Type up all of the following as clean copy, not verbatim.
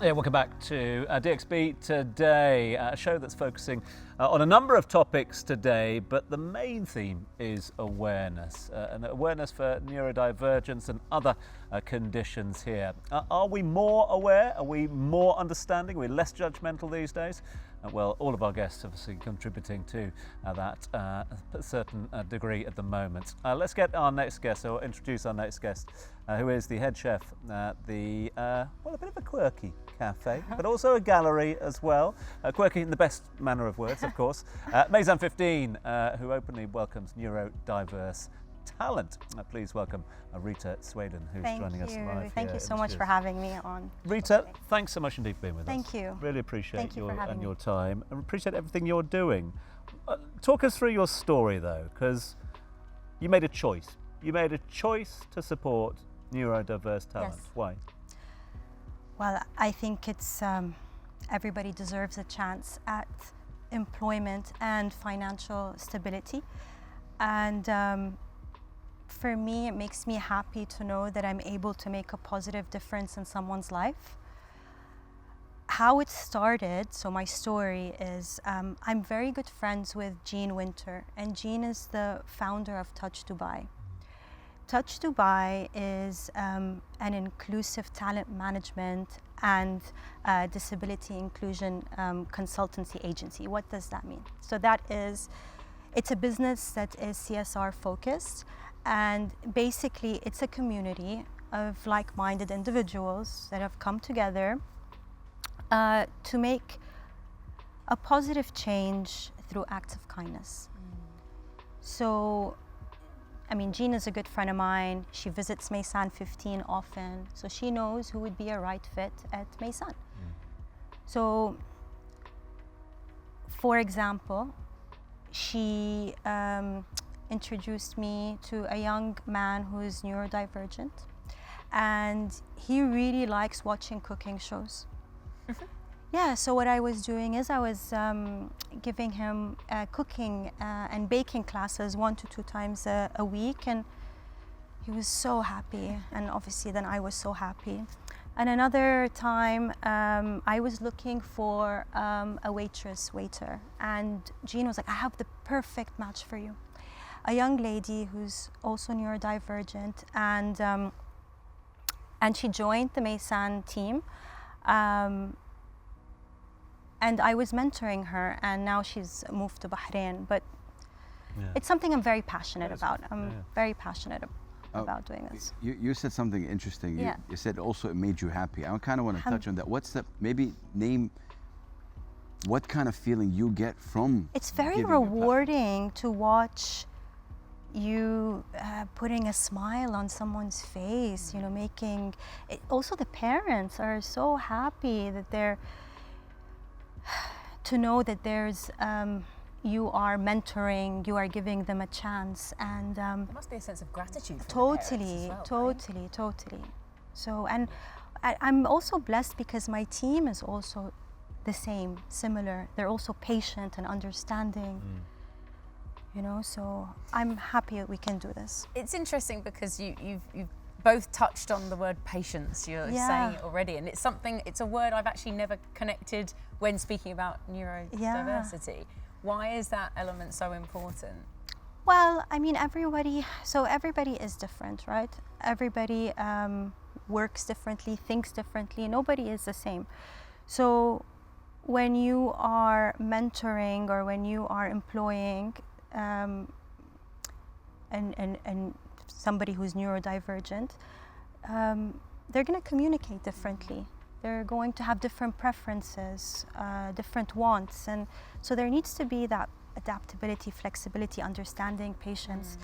Yeah, welcome back to DXB Today, a show that's focusing on a number of topics today, but the main theme is awareness, and awareness for neurodivergence and other conditions here. Are we more aware? Are we more understanding? Are we less judgmental these days? Well, all of our guests obviously contributing to that a certain degree at the moment. Let's get our next guest, or introduce our next guest, who is the head chef at the, well, a bit of a quirky cafe, but also a gallery as well. Quirky in the best manner of words, of course. Maison 15, who openly welcomes neurodiverse talent. Please welcome Rita Soueidan, who's joining us live. Thank you so much for having me on. Rita, thanks so much indeed for being with us. Thank you. Really appreciate your time, and appreciate everything you're doing. Talk us through your story though, because you made a choice. You made a choice to support neurodiverse talent. Yes. Why? Well, I think it's everybody deserves a chance at employment and financial stability, and for me, it makes me happy to know that I'm able to make a positive difference in someone's life. How it started, so my story is, I'm very good friends with Jean Winter, and Jean is the founder of Touch Dubai. Touch Dubai is an inclusive talent management and disability inclusion consultancy agency. What does that mean? So that is, it's a business that is CSR focused, and basically it's a community of like-minded individuals that have come together to make a positive change through acts of kindness. So, I mean, Jean is a good friend of mine. She visits Maison 15 often, so she knows who would be a right fit at Maison. So, for example, she introduced me to a young man who is neurodivergent, and he really likes watching cooking shows. Yeah, so what I was doing is I was giving him cooking and baking classes 1 to 2 times a week, and he was so happy, and obviously then I was so happy. And another time I was looking for a waiter, and Jean was like, I have the perfect match for you. A young lady who's also neurodivergent, and she joined the Maison team. And I was mentoring her, and now she's moved to Bahrain. But it's something I'm very passionate about. I'm very passionate about doing this. You said something interesting. You said also it made you happy. I kind of want to touch on that. What's the, maybe name, what kind of feeling you get from It's very rewarding to watch you putting a smile on someone's face, you know, making it, also the parents are so happy that they're to know that there's you are mentoring, you are giving them a chance, and there must be a sense of gratitude for totally, the parents as well, totally. So, and I'm also blessed because my team is also the same, similar. They're also patient and understanding. You know, so I'm happy that we can do this. It's interesting because you've both touched on the word patience. You're saying it already, and it's a word I've actually never connected when speaking about neurodiversity. Why is that element so important? Well, I mean, everybody is different, right? Everybody works differently, thinks differently. Nobody is the same. So when you are mentoring or when you are employing and somebody who's neurodivergent, they're going to communicate differently. They're going to have different preferences, different wants, and so there needs to be that adaptability, flexibility, understanding, patience,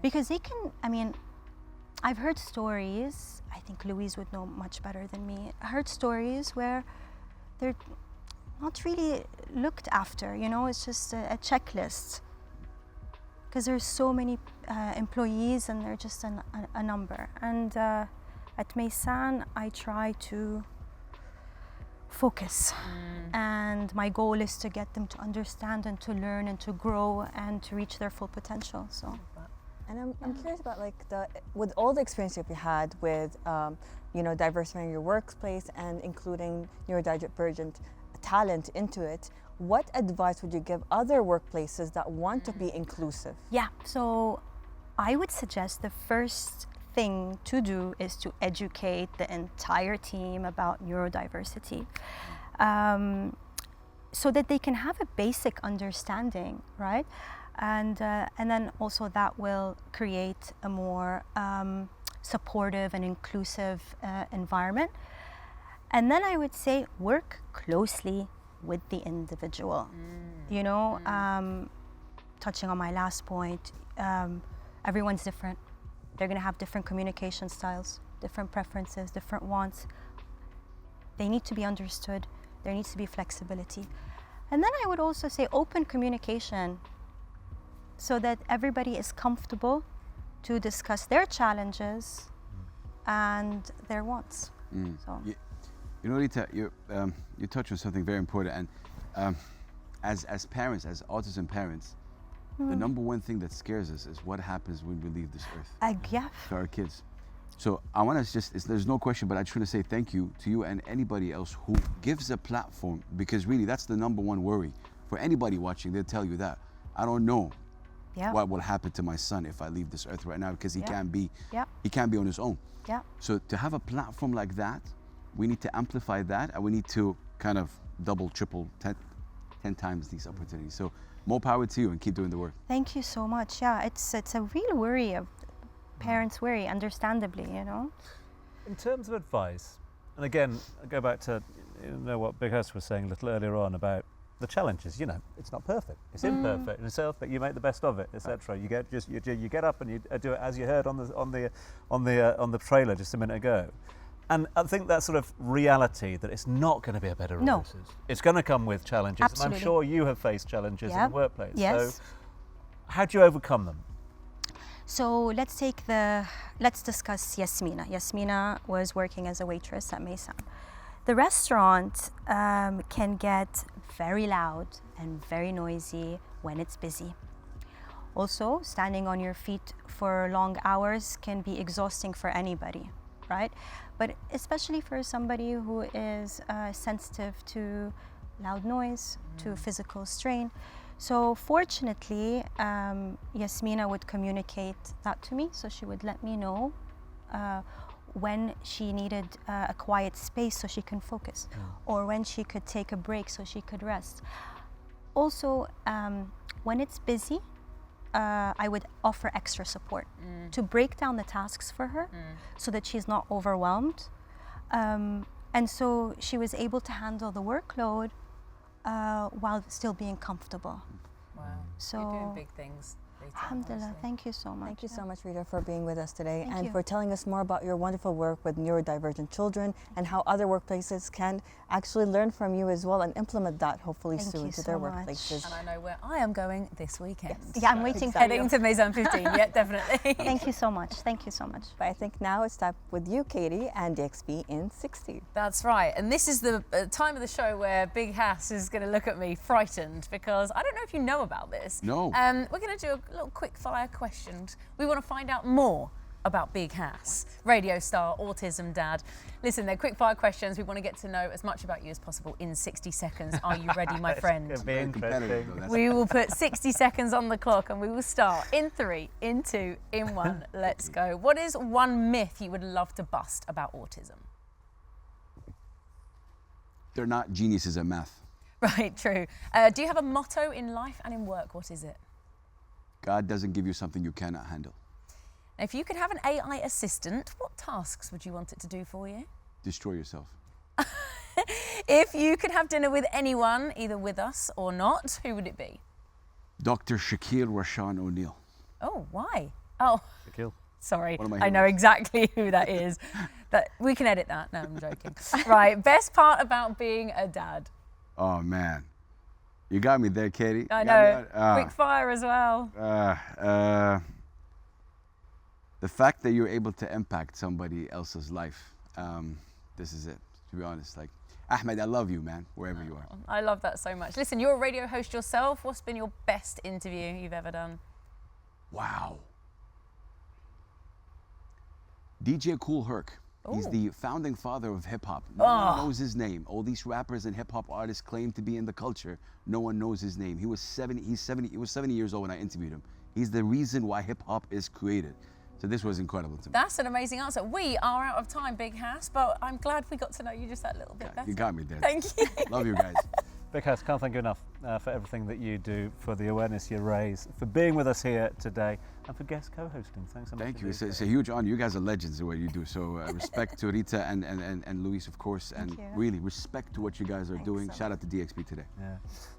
because they can, I mean, I've heard stories, I think Louise would know much better than me, I heard stories where they're not really looked after, you know, it's just a checklist. Because there's so many employees and they're just a number. And at Maison, I try to focus. And my goal is to get them to understand and to learn and to grow and to reach their full potential. So And I'm curious about like with all the experience that you had with diversifying your workplace and including neurodivergent talent into it, what advice would you give other workplaces that want to be inclusive? Yeah, so I would suggest the first thing to do is to educate the entire team about neurodiversity, so that they can have a basic understanding, right? And then also that will create a more supportive and inclusive environment. And then I would say work closely with the individual. You know, touching on my last point, everyone's different. They're going to have different communication styles, different preferences, different wants. They need to be understood. There needs to be flexibility. And then I would also say open communication, so that everybody is comfortable to discuss their challenges and their wants. So. You know, Rita, you touched on something very important, and as parents, as autism parents, the number one thing that scares us is what happens when we leave this earth to our kids. So I want to there's no question, but I just want to say thank you to you and anybody else who gives a platform, because really that's the number one worry for anybody watching. They'll tell you that. I don't know what will happen to my son if I leave this earth right now, because he can't be on his own. So to have a platform like that, we need to amplify that, and we need to kind of double, triple, 10 times these opportunities. So more power to you, and keep doing the work. Thank you so much. Yeah, it's a real worry of parents worry, understandably, you know. In terms of advice, and again, I go back to what Big House was saying a little earlier on about the challenges. You know, it's not perfect. It's imperfect in itself, but you make the best of it, etc. You get up and you do it as you heard on the trailer just a minute ago. And I think that sort of reality that it's not going to be a bed of roses. It's going to come with challenges. Absolutely. And I'm sure you have faced challenges in the workplace. Yes. So how do you overcome them? So let's discuss Yasmina. Yasmina was working as a waitress at Maysan. The restaurant can get very loud and very noisy when it's busy. Also, standing on your feet for long hours can be exhausting for anybody, right? But especially for somebody who is sensitive to loud noise, to physical strain. So fortunately, Yasmina would communicate that to me. So she would let me know when she needed a quiet space so she can focus, or when she could take a break so she could rest. Also, when it's busy, I would offer extra support to break down the tasks for her so that she's not overwhelmed. And so she was able to handle the workload while still being comfortable. Wow. So you're doing big things, Rita. Alhamdulillah, honestly. thank you so much. Thank you so much, Rita, for being with us today Thank and you. for telling us more about your wonderful work with neurodivergent children and how other workplaces can actually learn from you as well and implement that hopefully Thank soon you to their so much. workplaces. And I know where I am going this weekend. Yeah, I'm waiting for Heading you. to Maison 15, yeah, definitely. Thank you so much. Thank you so much. But I think now it's time with you, Katie, and DXB in 60. That's right. And this is the time of the show where Big Hass is going to look at me frightened, because I don't know if you know about this. No. We're going to do a little quick fire questions. We want to find out more about Big Hass, radio star, autism dad. Listen, they're quick fire questions. We want to get to know as much about you as possible in 60 seconds. Are you ready, my friend? It's going to be interesting. We will put 60 seconds on the clock and we will start in 3, in 2, in 1. Let's go. What is one myth you would love to bust about autism? They're not geniuses at math. Right, true. Do you have a motto in life and in work? What is it? God doesn't give you something you cannot handle. If you could have an AI assistant, what tasks would you want it to do for you? Destroy yourself. If you could have dinner with anyone, either with us or not, who would it be? Dr. Shaquille Rashan O'Neal. Oh, why? Oh, Kill. sorry. One of my I know heroes. exactly who that is. We can edit that. No, I'm joking. Right, best part about being a dad? Oh, man. You got me there, Katie. I You know. got me Quick fire as well. The fact that you're able to impact somebody else's life. This is it, to be honest. Like, Ahmed, I love you, man, wherever you are. I love that so much. Listen, you're a radio host yourself. What's been your best interview you've ever done? Wow. DJ Kool Herc. He's the founding father of hip hop. No one knows his name. All these rappers and hip hop artists claim to be in the culture. No one knows his name. He was 70 years old when I interviewed him. He's the reason why hip hop is created. So this was incredible to me. That's an amazing answer. We are out of time, Big Hass, but I'm glad we got to know you just that little bit better. You got me there. Thank you. Love you guys. Big Hass, can't thank you enough for everything that you do, for the awareness you raise, for being with us here today, and for guest co-hosting. Thanks so much. Thank you. It's a huge honor. You guys are legends in what you do. So respect to Rita and Luis, of course, and really respect to what you guys are doing. Shout out to DXB today.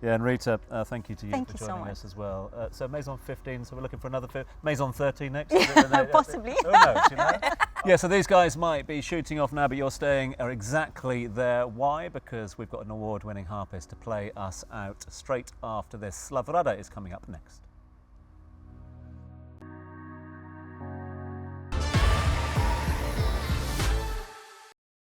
Yeah, and Rita, thank you to you Thank for you so joining much. us as well. So Maison 15, so we're looking for another Maison 13 next. Possibly. Who knows, you know? Yeah, so these guys might be shooting off now, but you're staying are exactly there. Why? Because we've got an award-winning harpist to play us out straight after this. Slavrada is coming up next.